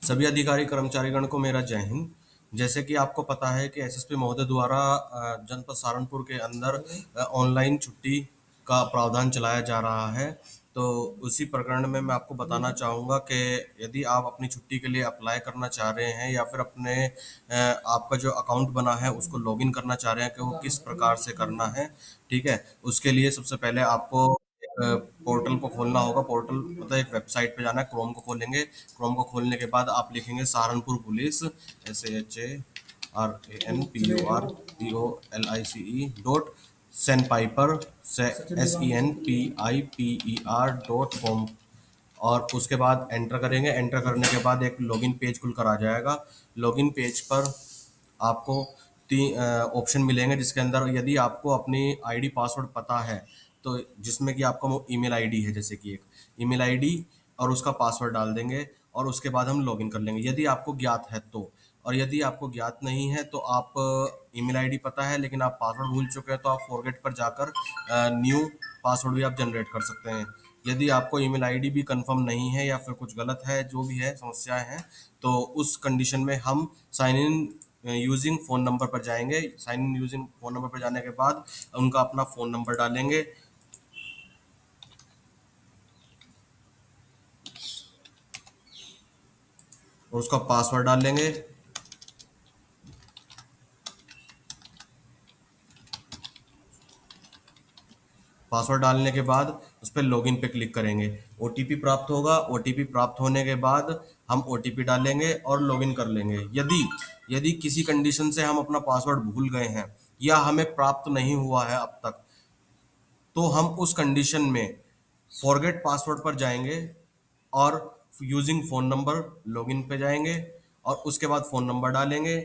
सभी अधिकारी कर्मचारीगण को मेरा जय हिंद। जैसे कि आपको पता है कि एसएसपी महोदय द्वारा जनपद सहारनपुर के अंदर ऑनलाइन छुट्टी का प्रावधान चलाया जा रहा है। तो उसी प्रकरण में मैं आपको बताना चाहूँगा कि यदि आप अपनी छुट्टी के लिए अप्लाई करना चाह रहे हैं या फिर अपने आपका जो अकाउंट बना है उसको लॉगिन करना चाह रहे हैं कि वो किस प्रकार से करना है, ठीक है? उसके लिए सबसे पहले आपको पोर्टल को खोलना होगा। पोर्टल मतलब एक वेबसाइट पे जाना है, क्रोम को खोलेंगे। क्रोम को खोलने के बाद आप लिखेंगे सहारनपुर पुलिस, SHARANPURPOLICE .SENPIPER.com और उसके बाद एंटर करेंगे। एंटर करने के बाद एक लॉगिन पेज खुलकर आ जाएगा। लॉगिन पेज पर आपको तीन ऑप्शन मिलेंगे, जिसके अंदर यदि आपको अपनी आईडी पासवर्ड पता है तो जिसमें कि आपका वो ईमेल आईडी है, जैसे कि एक ईमेल आईडी और उसका पासवर्ड डाल देंगे और उसके बाद हम लॉगिन कर लेंगे यदि आपको ज्ञात है तो। और यदि आपको ज्ञात नहीं है तो आप ईमेल आईडी पता है लेकिन आप पासवर्ड भूल चुके हैं तो आप फॉरगेट पर जाकर न्यू पासवर्ड भी आप जनरेट कर सकते हैं। यदि आपको ईमेल आईडी भी कंफर्म नहीं है या फिर कुछ गलत है, जो भी है समस्याएं हैं, तो उस कंडीशन में हम sign in using phone number पर जाएंगे। Sign in using phone number पर जाने के बाद उनका अपना फ़ोन नंबर डालेंगे और उसका पासवर्ड डाल लेंगे। पासवर्ड डालने के बाद उस पर लॉगिन पे क्लिक करेंगे। ओटीपी प्राप्त होगा। ओटीपी प्राप्त होने के बाद हम ओटीपी डालेंगे और लॉगिन कर लेंगे। यदि यदि किसी कंडीशन से हम अपना पासवर्ड भूल गए हैं या हमें प्राप्त नहीं हुआ है अब तक, तो हम उस कंडीशन में फॉरगेट पासवर्ड पर जाएंगे और यूजिंग फ़ोन नंबर लॉगिन पे जाएंगे और उसके बाद फ़ोन नंबर डालेंगे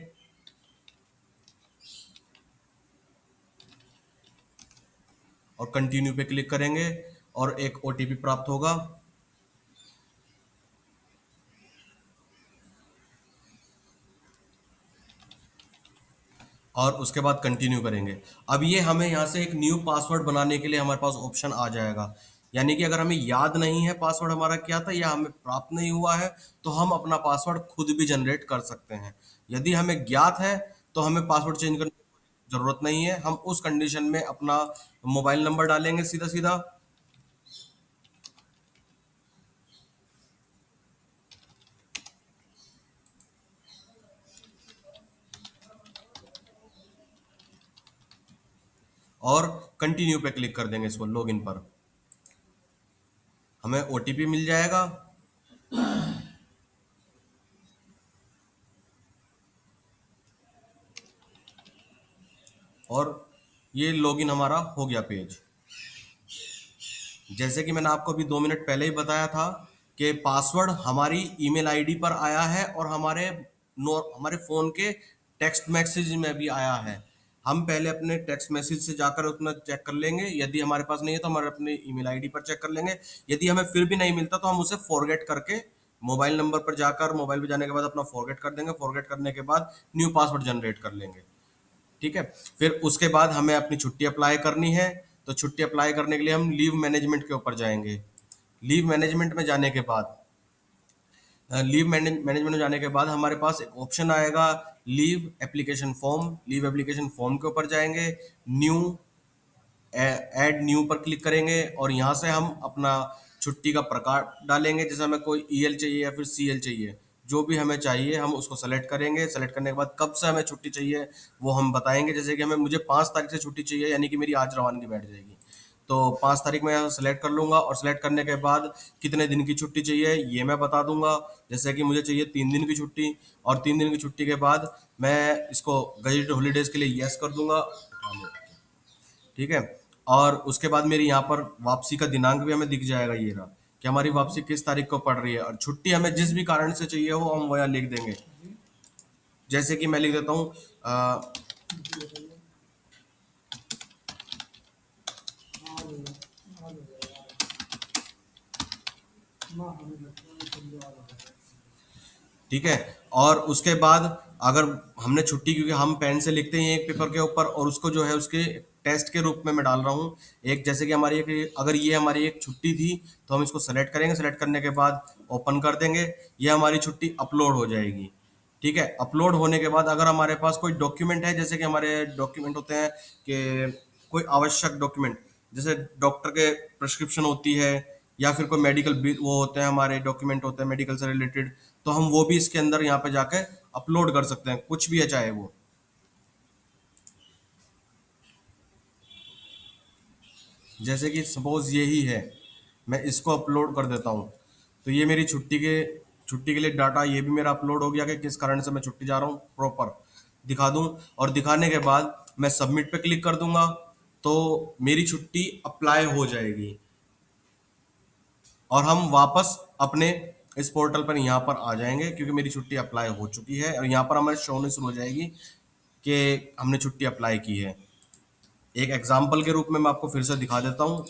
और कंटिन्यू पे क्लिक करेंगे और एक ओटीपी प्राप्त होगा। और उसके बाद कंटिन्यू करेंगे। अब ये हमें यहाँ से एक न्यू पासवर्ड बनाने के लिए हमारे पास ऑप्शन आ जाएगा। यानी कि अगर हमें याद नहीं है पासवर्ड हमारा क्या था या हमें प्राप्त नहीं हुआ है, तो हम अपना पासवर्ड खुद भी जनरेट कर सकते हैं। यदि हमें ज्ञात है तो हमें पासवर्ड चेंज करने की जरूरत नहीं है। हम उस कंडीशन में अपना मोबाइल नंबर डालेंगे सीधा सीधा और कंटिन्यू पे क्लिक कर देंगे इसको लॉगिन पर। हमें ओटीपी मिल जाएगा और ये लॉगिन हमारा हो गया पेज। जैसे कि मैंने आपको अभी 2 मिनट पहले ही बताया था कि पासवर्ड हमारी ईमेल आईडी पर आया है और हमारे फ़ोन के टेक्स्ट मैसेज में भी आया है। हम पहले अपने टेक्स्ट मैसेज से जाकर उसमें चेक कर लेंगे। यदि हमारे पास नहीं है तो हमारे अपने ईमेल आईडी पर चेक कर लेंगे। यदि हमें फिर भी नहीं मिलता तो हम उसे फॉरगेट करके मोबाइल नंबर पर जाकर मोबाइल पे जाने के बाद अपना फॉरगेट कर देंगे। फॉरगेट करने के बाद न्यू पासवर्ड जनरेट कर लेंगे, ठीक है? फिर उसके बाद हमें अपनी छुट्टी अप्लाई करनी है। तो छुट्टी अप्लाई करने के लिए हम लीव मैनेजमेंट के ऊपर जाएंगे। लीव मैनेजमेंट में जाने के बाद लीव मैनेजमेंट में जाने के बाद हमारे पास एक ऑप्शन आएगा leave application form. Leave application form के ऊपर जाएंगे, न्यू ऐड न्यू पर क्लिक करेंगे और यहाँ से हम अपना छुट्टी का प्रकार डालेंगे। जैसे हमें कोई ईएल चाहिए या फिर सीएल चाहिए, जो भी हमें चाहिए हम उसको सेलेक्ट करेंगे। सेलेक्ट करने के बाद कब से हमें छुट्टी चाहिए वो हम बताएंगे। जैसे कि मुझे 5 तारीख से छुट्टी चाहिए, यानी कि मेरी आज रवानगी बैठ जाएगी। तो 5 तारीख में यहाँ सेलेक्ट कर लूंगा और सेलेक्ट करने के बाद कितने दिन की छुट्टी चाहिए ये मैं बता दूंगा। जैसे कि मुझे चाहिए 3 दिन की छुट्टी और 3 दिन की छुट्टी के बाद मैं इसको गजेटेड हॉलीडेज के लिए यस कर दूंगा, ठीक है? और उसके बाद मेरी यहाँ पर वापसी का दिनांक भी हमें दिख जाएगा, ये रहा कि हमारी वापसी किस तारीख को पड़ रही है। और छुट्टी हमें जिस भी कारण से चाहिए हो हम वो यहाँ लिख देंगे। जैसे कि मैं लिख देता हूँ ठीक है। और उसके बाद अगर हमने छुट्टी, क्योंकि हम पेन से लिखते हैं एक पेपर के ऊपर और उसको जो है उसके टेस्ट के रूप में मैं डाल रहा हूँ। एक जैसे कि हमारी एक, अगर ये हमारी एक छुट्टी थी तो हम इसको सेलेक्ट करेंगे, सेलेक्ट करने के बाद ओपन कर देंगे, ये हमारी छुट्टी अपलोड हो जाएगी। ठीक है, अपलोड होने के बाद अगर हमारे पास कोई डॉक्यूमेंट है, जैसे कि हमारे डॉक्यूमेंट होते हैं कि कोई आवश्यक डॉक्यूमेंट, जैसे डॉक्टर के प्रिस्क्रिप्शन होती है या फिर कोई मेडिकल बिल, वो होते हैं हमारे डॉक्यूमेंट होते हैं मेडिकल से रिलेटेड, तो हम वो भी इसके अंदर यहाँ पे जाके अपलोड कर सकते हैं, कुछ भी है चाहे वो। जैसे कि सपोज यही है, मैं इसको अपलोड कर देता हूँ, तो ये मेरी छुट्टी के लिए डाटा ये भी मेरा अपलोड हो गया कि किस कारण से मैं छुट्टी जा रहा हूँ, प्रॉपर दिखा दूँ। और दिखाने के बाद मैं सबमिट पे क्लिक कर दूंगा, तो मेरी छुट्टी अप्लाई हो जाएगी और हम वापस अपने इस पोर्टल पर यहाँ पर आ जाएंगे, क्योंकि मेरी छुट्टी अप्लाई हो चुकी है और यहाँ पर हमें शो होनी शुरू हो जाएगी कि हमने छुट्टी अप्लाई की है। एक एग्जाम्पल के रूप में मैं आपको फिर से दिखा देता हूँ।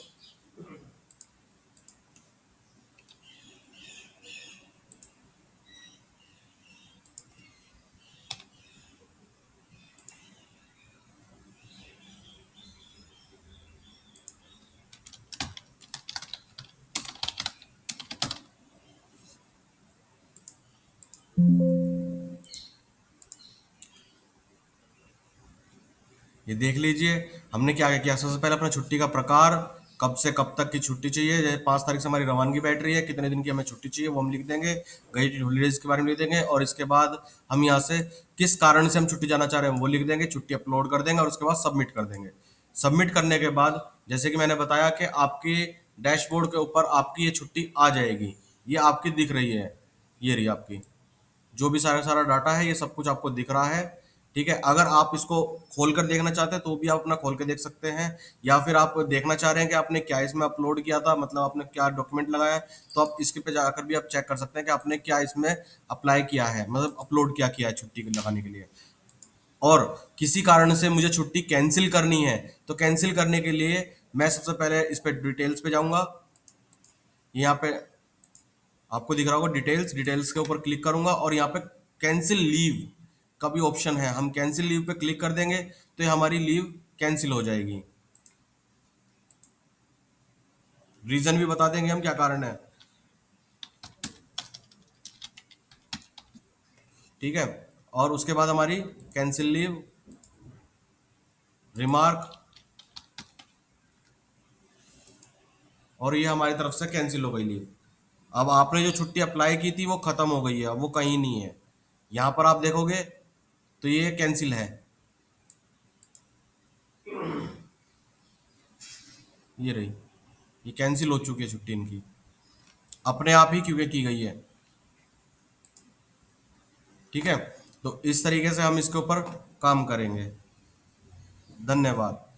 ये देख लीजिए, हमने क्या क्या किया। सबसे पहले अपना छुट्टी का प्रकार, कब से कब तक की छुट्टी चाहिए, जैसे 5 तारीख से हमारी रवानगी बैठ रही है, कितने दिन की हमें छुट्टी चाहिए वो हम लिख देंगे, गई हॉलीडेज के बारे में लिख देंगे, और इसके बाद हम यहाँ से किस कारण से हम छुट्टी जाना चाह रहे हैं वो लिख देंगे, छुट्टी अपलोड कर देंगे और उसके बाद सबमिट कर देंगे। सबमिट करने के बाद जैसे कि मैंने बताया कि आपके डैशबोर्ड के ऊपर आपकी ये छुट्टी आ जाएगी, ये आपकी दिख रही है, ये रही आपकी, जो भी सारा सारा डाटा है ये सब कुछ आपको दिख रहा है। ठीक है, अगर आप इसको खोल कर देखना चाहते हैं तो भी आप अपना खोल के देख सकते हैं, या फिर आप देखना चाह रहे हैं कि आपने क्या इसमें अपलोड किया था, मतलब आपने क्या डॉक्यूमेंट लगाया है, तो आप इसके पे जाकर भी आप चेक कर सकते हैं कि आपने क्या इसमें अप्लाई किया है, मतलब अपलोड क्या किया है छुट्टी लगाने के लिए। और किसी कारण से मुझे छुट्टी कैंसिल करनी है, तो कैंसिल करने के लिए मैं सबसे पहले इस पे डिटेल्स पे जाऊंगा, यहाँ पे आपको दिख रहा होगा डिटेल्स, डिटेल्स के ऊपर क्लिक करूंगा और यहाँ पे कैंसिल लीव का भी ऑप्शन है, हम कैंसिल लीव पे क्लिक कर देंगे तो ये हमारी लीव कैंसिल हो जाएगी। रीजन भी बता देंगे हम क्या कारण है। ठीक है, और उसके बाद हमारी कैंसिल लीव, रिमार्क, और ये हमारी तरफ से कैंसिल हो गई लीव। अब आपने जो छुट्टी अप्लाई की थी वो खत्म हो गई है, वो कहीं नहीं है, यहाँ पर आप देखोगे तो ये कैंसिल है, ये रही, ये कैंसिल हो चुकी है छुट्टी इनकी, अपने आप ही क्योंकि की गई है। ठीक है, तो इस तरीके से हम इसके ऊपर काम करेंगे। धन्यवाद।